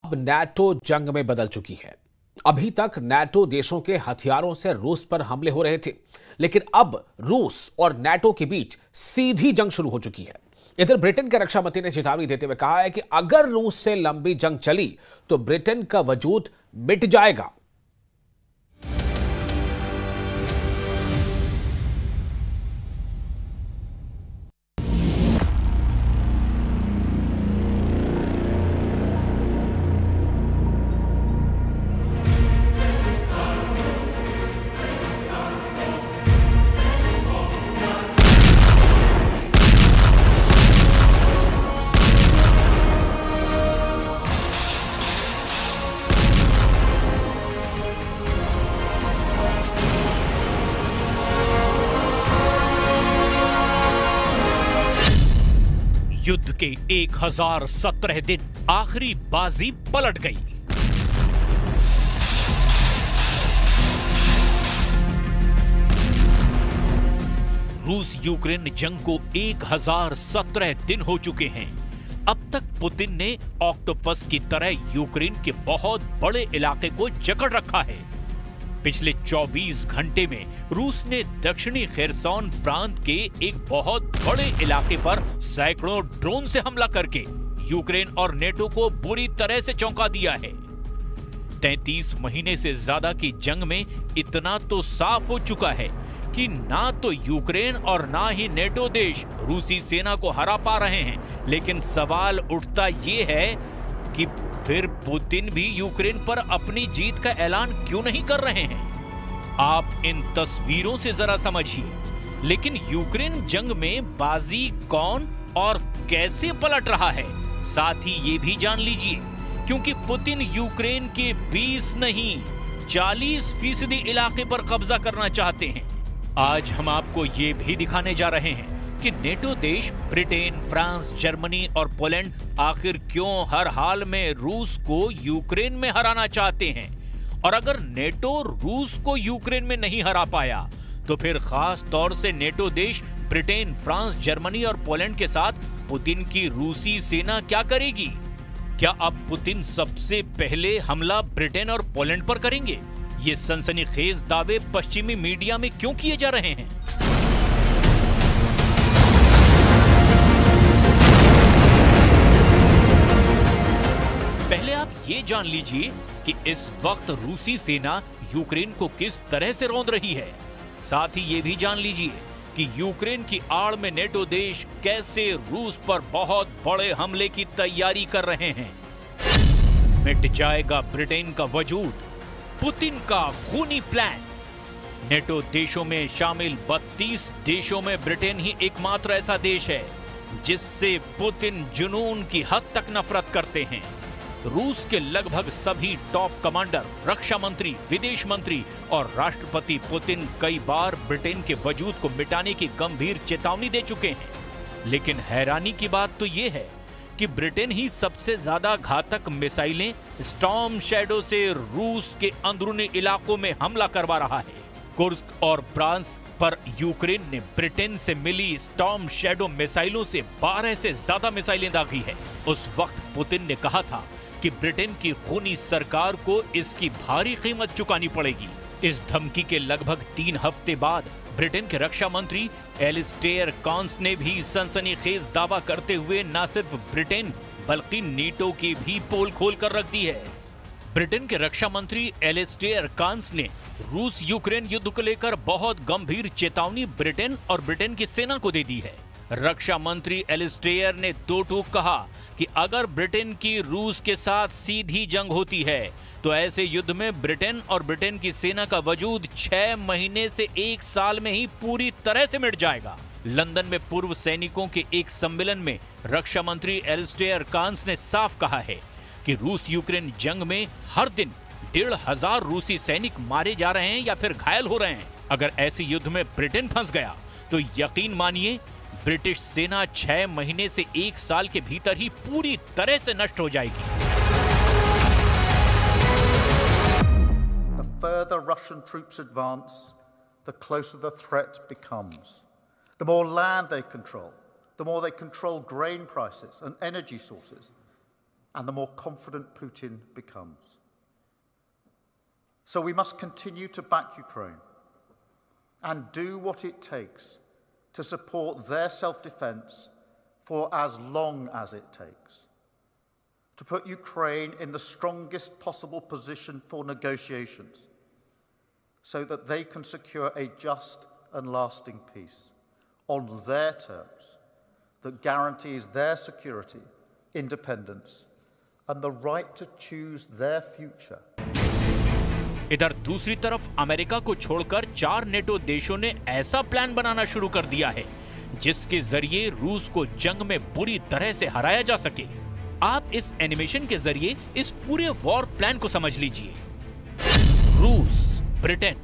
अब नाटो जंग में बदल चुकी है। अभी तक नाटो देशों के हथियारों से रूस पर हमले हो रहे थे, लेकिन अब रूस और नाटो के बीच सीधी जंग शुरू हो चुकी है। इधर ब्रिटेन के रक्षा मंत्री ने चेतावनी देते हुए कहा है कि अगर रूस से लंबी जंग चली तो ब्रिटेन का वजूद मिट जाएगा। युद्ध के 1017 दिन आखिरी बाजी पलट गई। रूस यूक्रेन जंग को 1017 दिन हो चुके हैं। अब तक पुतिन ने ऑक्टोपस की तरह यूक्रेन के बहुत बड़े इलाके को जकड़ रखा है। पिछले 24 घंटे में रूस ने दक्षिणी खेरसोन प्रांत के एक बहुत बड़े इलाके पर सैकड़ों ड्रोन से हमला करके यूक्रेन और नेटो को बुरी तरह से चौंका दिया है। 33 महीने से ज्यादा की जंग में इतना तो साफ हो चुका है कि ना तो यूक्रेन और ना ही नेटो देश रूसी सेना को हरा पा रहे हैं। लेकिन सवाल उठता यह है कि फिर पुतिन भी यूक्रेन पर अपनी जीत का ऐलान क्यों नहीं कर रहे हैं? आप इन तस्वीरों से जरा समझिए। लेकिन यूक्रेन जंग में बाजी कौन और कैसे पलट रहा है, साथ ही ये भी जान लीजिए, क्योंकि पुतिन यूक्रेन के 20 नहीं 40% इलाके पर कब्जा करना चाहते हैं। आज हम आपको ये भी दिखाने जा रहे हैं कि नेटो देश ब्रिटेन, फ्रांस, जर्मनी और पोलैंड आखिर क्यों हर हाल में रूस को यूक्रेन में हराना चाहते हैं। और अगर नेटो रूस को यूक्रेन में नहीं हरा पाया तो फिर खास तौर से नेटो देश ब्रिटेन, फ्रांस, जर्मनी और पोलैंड के साथ पुतिन की रूसी सेना क्या करेगी? क्या अब पुतिन सबसे पहले हमला ब्रिटेन और पोलैंड पर करेंगे? ये सनसनीखेज दावे पश्चिमी मीडिया में क्यों किए जा रहे हैं? पहले आप ये जान लीजिए कि इस वक्त रूसी सेना यूक्रेन को किस तरह से रौंद रही है। साथ ही ये भी जान लीजिए कि यूक्रेन की आड़ में नेटो देश कैसे रूस पर बहुत बड़े हमले की तैयारी कर रहे हैं। मिट जाएगा ब्रिटेन का वजूद, पुतिन का खूनी प्लान। नेटो देशों में शामिल 32 देशों में ब्रिटेन ही एकमात्र ऐसा देश है जिससे पुतिन जुनून की हद तक नफरत करते हैं। रूस के लगभग सभी टॉप कमांडर, रक्षा मंत्री, विदेश मंत्री और राष्ट्रपति पुतिन कई बार ब्रिटेन के वजूद को मिटाने की गंभीर चेतावनी दे चुके हैं। लेकिन हैरानी की बात तो यह है कि ब्रिटेन ही सबसे ज्यादा घातक मिसाइलें स्टॉर्म शैडो से रूस के अंदरूनी इलाकों में हमला करवा रहा है। कुर्स्क और ब्रांस पर यूक्रेन ने ब्रिटेन से मिली स्टॉर्म शैडो मिसाइलों से 12 से ज्यादा मिसाइलें दागी है। उस वक्त पुतिन ने कहा था कि ब्रिटेन की खूनी सरकार को इसकी भारी कीमत चुकानी पड़ेगी। इस धमकी के लगभग 3 हफ्ते बाद ब्रिटेन के रक्षा मंत्री एलिस्टेयर कॉन्स ने भी सनसनीखेज दावा करते हुए न सिर्फ ब्रिटेन बल्कि नेटो की भी पोल खोल कर रख दी है। ब्रिटेन के रक्षा मंत्री एलिस्टेयर कॉन्स ने रूस यूक्रेन युद्ध को लेकर बहुत गंभीर चेतावनी ब्रिटेन और ब्रिटेन की सेना को दे दी है। रक्षा मंत्री एलिस्टेयर ने दो टूक कहा कि अगर ब्रिटेन की रूस के साथ सीधी जंग होती है तो ऐसे युद्ध में ब्रिटेन और ब्रिटेन की सेना का वजूद 6 महीने से 1 साल में ही पूरी तरह से मिट जाएगा। लंदन में पूर्व सैनिकों के एक सम्मेलन में रक्षा मंत्री एलिस्टेयर कॉन्स ने साफ कहा है कि रूस यूक्रेन जंग में हर दिन 1500 रूसी सैनिक मारे जा रहे हैं या फिर घायल हो रहे हैं। अगर ऐसे युद्ध में ब्रिटेन फंस गया तो यकीन मानिए ब्रिटिश सेना 6 महीने से 1 साल के भीतर ही पूरी तरह से नष्ट हो जाएगी। The further Russian troops advance, the closer the threat becomes. The more land they control, the more they control grain prices and energy sources. and the more confident Putin becomes. So we must continue to back Ukraine and do what it takes to support their self-defense for as long as it takes, to put Ukraine in the strongest possible position for negotiations so that they can secure a just and lasting peace on their terms that guarantees their security, independence, and the right to choose their future. इधर दूसरी तरफ America को छोड़कर 4 NATO देशों ने ऐसा plan बनाना शुरू कर दिया है जिसके जरिए रूस को जंग में बुरी तरह से हराया जा सके। आप इस एनिमेशन के जरिए इस पूरे वॉर प्लान को समझ लीजिए। रूस, ब्रिटेन,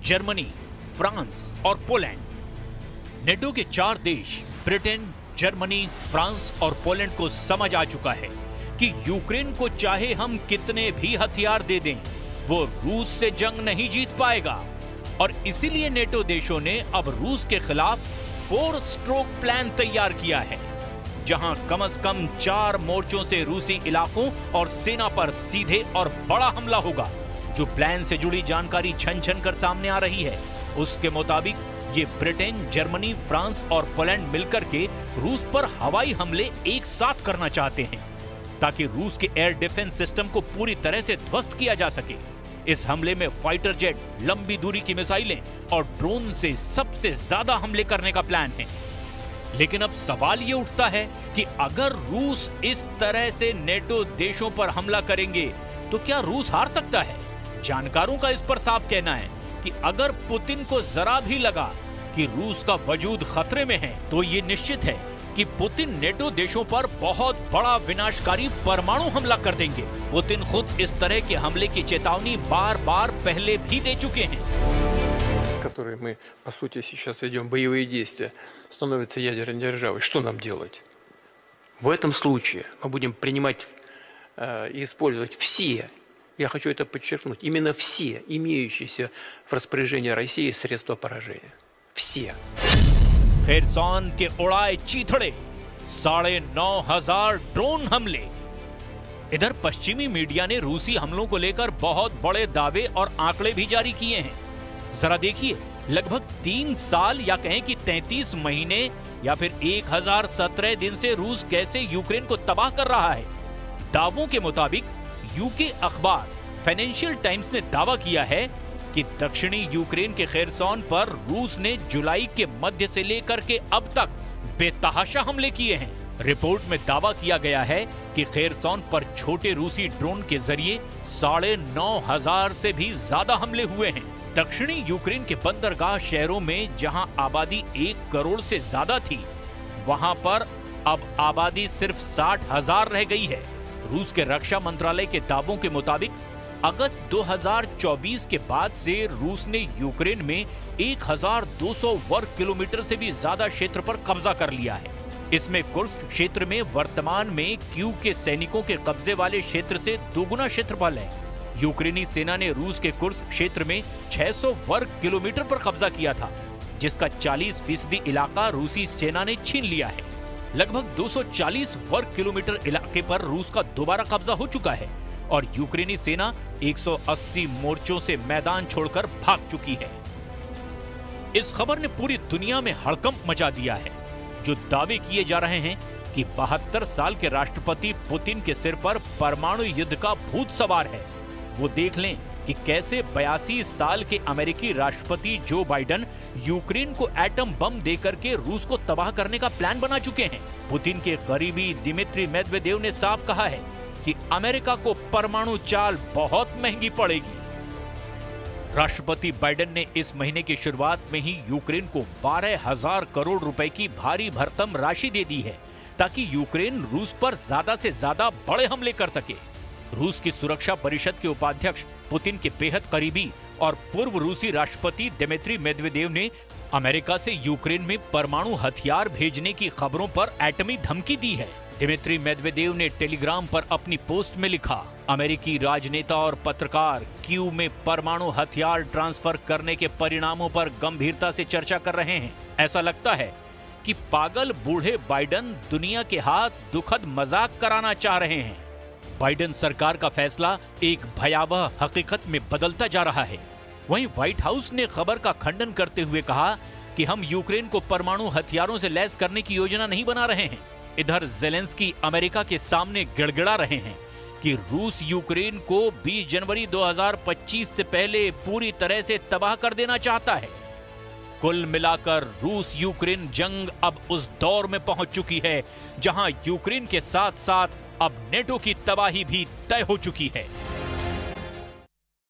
जर्मनी, फ्रांस और पोलैंड। नेटो के 4 देश ब्रिटेन, जर्मनी, फ्रांस और पोलैंड को समझ आ चुका है कि यूक्रेन को चाहे हम कितने भी हथियार दे दें, वो रूस से जंग नहीं जीत पाएगा और इसीलिए नेटो देशों ने अब रूस के खिलाफ 4 स्ट्रोक प्लान तैयार किया है, जहां कम से कम 4 मोर्चों से रूसी इलाकों और सेना पर सीधे और बड़ा हमला होगा। जो प्लान से जुड़ी जानकारी छन छन कर सामने आ रही है, उसके मुताबिक ये ब्रिटेन, जर्मनी, फ्रांस और पोलैंड मिलकर के रूस पर हवाई हमले एक साथ करना चाहते हैं ताकि रूस के एयर डिफेंस सिस्टम को पूरी तरह से ध्वस्त किया जा सके। इस हमले में फाइटर जेट, लंबी दूरी की मिसाइलें और ड्रोन से सबसे ज्यादा हमले करने का प्लान है। लेकिन अब सवाल ये उठता है कि अगर रूस इस तरह से नेटो देशों पर हमला करेंगे तो क्या रूस हार सकता है? जानकारों का इस पर साफ कहना है कि अगर पुतिन को जरा भी लगा कि रूस का वजूद खतरे में है तो ये निश्चित है कि पुतिन नेटो देशों पर बहुत बड़ा विनाशकारी परमाणु हमला कर देंगे। पुतिन खुद इस तरह के हमले की चेतावनी बार-बार पहले भी दे चुके हैं। С которой мы, по сути, сейчас ведем боевые действия, становится ядерной державой. Что нам делать? В этом случае мы будем принимать и использовать все, я хочу это подчеркнуть, именно все имеющиеся в распоряжении России средства поражения. Все. खेरसौन के उड़ाए चीथड़े, 9,500 ड्रोन हमले। इधर पश्चिमी मीडिया ने रूसी हमलों को लेकर बहुत बड़े दावे और आंकड़े भी जारी किए हैं। जरा देखिए, लगभग 3 साल या कहें कि 33 महीने या फिर 1017 दिन से रूस कैसे यूक्रेन को तबाह कर रहा है। दावों के मुताबिक यूके अखबार फाइनेंशियल टाइम्स ने दावा किया है कि दक्षिणी यूक्रेन के खेरसौन पर रूस ने जुलाई के मध्य से लेकर के अब तक बेतहाशा हमले किए हैं। रिपोर्ट में दावा किया गया है कि खेरसौन पर छोटे रूसी ड्रोन के जरिए 9,500 से भी ज्यादा हमले हुए हैं। दक्षिणी यूक्रेन के बंदरगाह शहरों में जहां आबादी 1 करोड़ से ज्यादा थी, वहां पर अब आबादी सिर्फ 60,000 रह गई है। रूस के रक्षा मंत्रालय के दावों के मुताबिक अगस्त 2024 के बाद से रूस ने यूक्रेन में 1,200 वर्ग किलोमीटर से भी ज्यादा क्षेत्र पर कब्जा कर लिया है। इसमें कुर्स्क क्षेत्र में वर्तमान में कीव के सैनिकों के कब्जे वाले क्षेत्र से दोगुना क्षेत्रफल है। यूक्रेनी सेना ने रूस के कुर्स्क क्षेत्र में 600 वर्ग किलोमीटर पर कब्जा किया था, जिसका 40% इलाका रूसी सेना ने छीन लिया है। लगभग 240 वर्ग किलोमीटर इलाके पर रूस का दोबारा कब्जा हो चुका है और यूक्रेनी सेना 180 मोर्चों से मैदान छोड़कर भाग चुकी है। इस खबर ने पूरी दुनिया में हड़कंप मचा दिया है। जो दावे किए जा रहे हैं कि 72 साल के राष्ट्रपति पुतिन के सिर पर परमाणु युद्ध का भूत सवार है, वो देख लें कि कैसे 82 साल के अमेरिकी राष्ट्रपति जो बाइडेन यूक्रेन को एटम बम देकर के रूस को तबाह करने का प्लान बना चुके हैं। पुतिन के करीबी दिमित्री मेदवेदेव ने साफ कहा है कि अमेरिका को परमाणु चाल बहुत महंगी पड़ेगी। राष्ट्रपति बाइडेन ने इस महीने की शुरुआत में ही यूक्रेन को 12,000 करोड़ रुपए की भारी भरकम राशि दे दी है ताकि यूक्रेन रूस पर ज्यादा से ज्यादा बड़े हमले कर सके। रूस की सुरक्षा परिषद के उपाध्यक्ष, पुतिन के बेहद करीबी और पूर्व रूसी राष्ट्रपति दिमित्री मेदवेदेव ने अमेरिका से यूक्रेन में परमाणु हथियार भेजने की खबरों पर एटमी धमकी दी है। दिमित्री मेदवेदेव ने टेलीग्राम पर अपनी पोस्ट में लिखा, अमेरिकी राजनेता और पत्रकार कीव में परमाणु हथियार ट्रांसफर करने के परिणामों पर गंभीरता से चर्चा कर रहे हैं। ऐसा लगता है कि पागल बूढ़े बाइडेन दुनिया के हाथ दुखद मजाक कराना चाह रहे हैं। बाइडेन सरकार का फैसला एक भयावह हकीकत में बदलता जा रहा है। वहीं व्हाइट हाउस ने खबर का खंडन करते हुए कहा कि हम यूक्रेन को परमाणु हथियारों से लैस करने की योजना नहीं बना रहे हैं। इधर ज़ेलेंस्की अमेरिका के सामने गिड़गिड़ा रहे हैं कि रूस यूक्रेन को 20 जनवरी 2025 से पहले पूरी तरह से तबाह कर देना चाहता है। कुल मिलाकर रूस यूक्रेन जंग अब उस दौर में पहुंच चुकी है जहां यूक्रेन के साथ साथ अब नेटो की तबाही भी तय हो चुकी है।